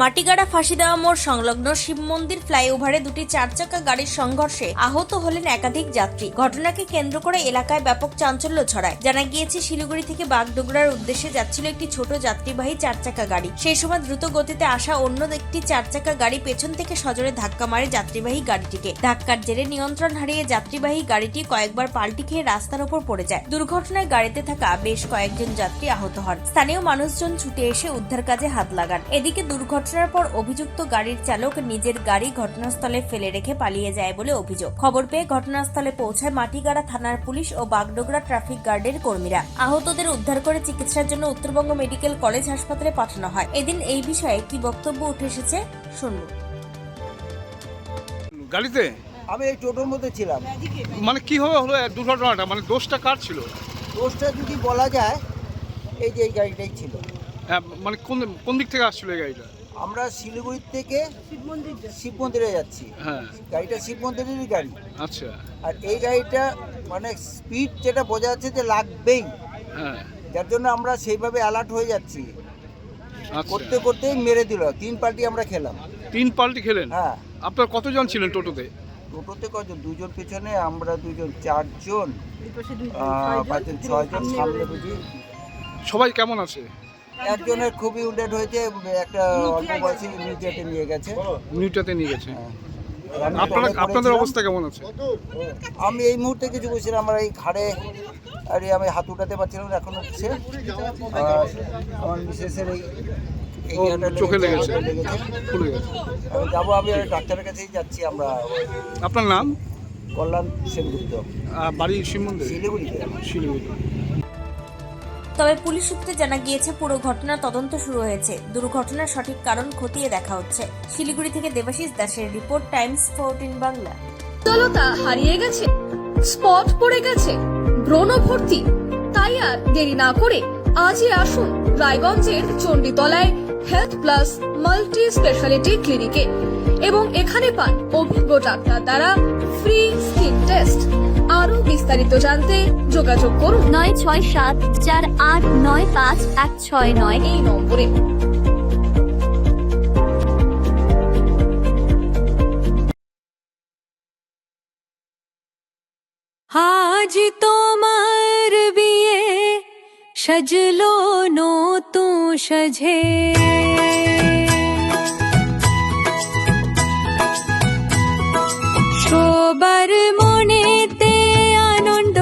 মাটিগাড়া ফাঁসি দেওয়া মোড় সংলগ্ন শিব মন্দির ফ্লাইওভারে দুটি চারচাকা গাড়ির সংঘর্ষে আহত হলেন একাধিক যাত্রী। ঘটনাকে কেন্দ্র করে এলাকায় ব্যাপক চাঞ্চল্য ছড়ায়। জানা গিয়েছে, শিলিগুড়ি থেকে বাগডোগরার উদ্দেশ্যে যাচ্ছিল একটি ছোট যাত্রীবাহী চারচাকা গাড়ি। সেই সময় দ্রুত গতিতে আসা অন্য একটি চারচাকা গাড়ি পেছন থেকে সজোরে ধাক্কা মারে যাত্রীবাহী গাড়িটিকে। ধাক্কার জেরে নিয়ন্ত্রণ হারিয়ে যাত্রীবাহী গাড়িটি কয়েকবার পাল্টি খেয়ে রাস্তার ওপর পড়ে যায়। দুর্ঘটনায় গাড়িতে থাকা বেশ কয়েকজন যাত্রী আহত হন। স্থানীয় মানুষজন ছুটে এসে উদ্ধার কাজে হাত লাগান। এদিকে দুর্ঘটনার পর অভিযুক্ত গাড়ির চালক নিজের গাড়ি ঘটনাস্থলে ফেলে রেখে পালিয়ে যায় বলে অভিযোগ। খবর পেয়ে ঘটনাস্থলে পৌঁছায় মাটিগাড়া থানার পুলিশ ও বাগডোগরা ট্রাফিক গার্ডের কর্মীরা। আহতদের উদ্ধার করে চিকিৎসার জন্য উত্তরবঙ্গ মেডিকেল কলেজ হাসপাতালে পাঠানো হয়। এদিন এই বিষয়ে কি বক্তব্য উঠে এসেছে শুনুন। গাড়িতে আমি এই টোটোর মধ্যে ছিলাম। মানে কিভাবে হলো দুর্ঘটনাটা, মানে দোষটা কার ছিল? দোষটা যদি বলা যায়, এই যে এই গাড়িটাই ছিল। মানে কোন দিক থেকে আসছিল এই গাড়িটা? আমরা শিলিগুড়ি থেকে শিব মন্দিরে যাচ্ছি। হ্যাঁ, গাড়িটা শিব মন্দিরেরই গাড়ি। আচ্ছা। আর এই গাড়িটা মানে স্পিড যেটা বোঝা যাচ্ছে যে লাগবেই, হ্যাঁ, যার জন্য আমরা সেইভাবে অ্যালার্ট হয়ে যাচ্ছি। আচ্ছা। করতে করতেই মেরে দিল। 3 পাল্টি আমরা খেলাম। 3 পাল্টি খেলেন? হ্যাঁ। আপনার কতজন ছিলেন টোটোতে? টোটোতে কজন? 2 জন পেছনে, আমরা 2 জন, 4 জন, 5 জন, 6 জন সামনে বুঝি। সবাই কেমন আছে? একজনের খুবই উন্ডেড হয়েছে, একটা অল্প বয়সী ইমিডিয়েটে নিয়ে গেছে। নিউটাতে নিয়ে গেছে। হ্যাঁ। আপনাদের অবস্থা কেমন আছে? আমি এই মুহূর্তে কিছু বুঝছিলাম, আমার এই ঘাড়ে আর আমি হাত উঠাতে পারছিলাম না, এখন উঠছে। আর আমার মিসেসের এই চোখে লেগেছে, ফুলে গেছে। আমি যাবো, আমি ডাক্তারের কাছেই যাচ্ছি। আমরা আপনার নাম? কল্যাণ সেনগুপ্ত, বাড়ি শিব মন্দির, শিলিগুড়িতে। শিলিগুড়ি। তবে পুলিশ সূত্রে জানা গিয়েছে, পুরো ঘটনার তদন্ত শুরু হয়েছে। দুর্ঘটনার সঠিক কারণ খতিয়ে দেখা হচ্ছে। শিলিগুড়ি থেকে দেবাশিস দাসের রিপোর্ট, টাইমস 14 বাংলা। চলতা হারিয়ে গেছে, স্পট পড়ে গেছে, ব্রণ ভর্তি, তাই আর দেরি না করে আজই আসুন রায়গঞ্জের চণ্ডীতলায় হেলথ প্লাস মাল্টি স্পেশালিটি ক্লিনিকে এবং এখানে পান অভিজ্ঞ ডাক্তার দ্বারা ফ্রি স্কিন টেস্ট। আরো বিস্তারিত জানতে যোগাযোগ করুন 9674895169 এই নম্বরে। আজ তোমার বিয়ে সাজলো নতুন সাজে, সবার মনেতে আনন্দ,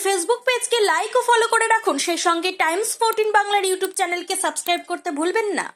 ফেসবুক পেজকে লাইক ও ফলো করে রাখুন। সেই সঙ্গে টাইমস 14 বাংলার ইউটিউব চ্যানেলকে সাবস্ক্রাইব করতে ভুলবেন না।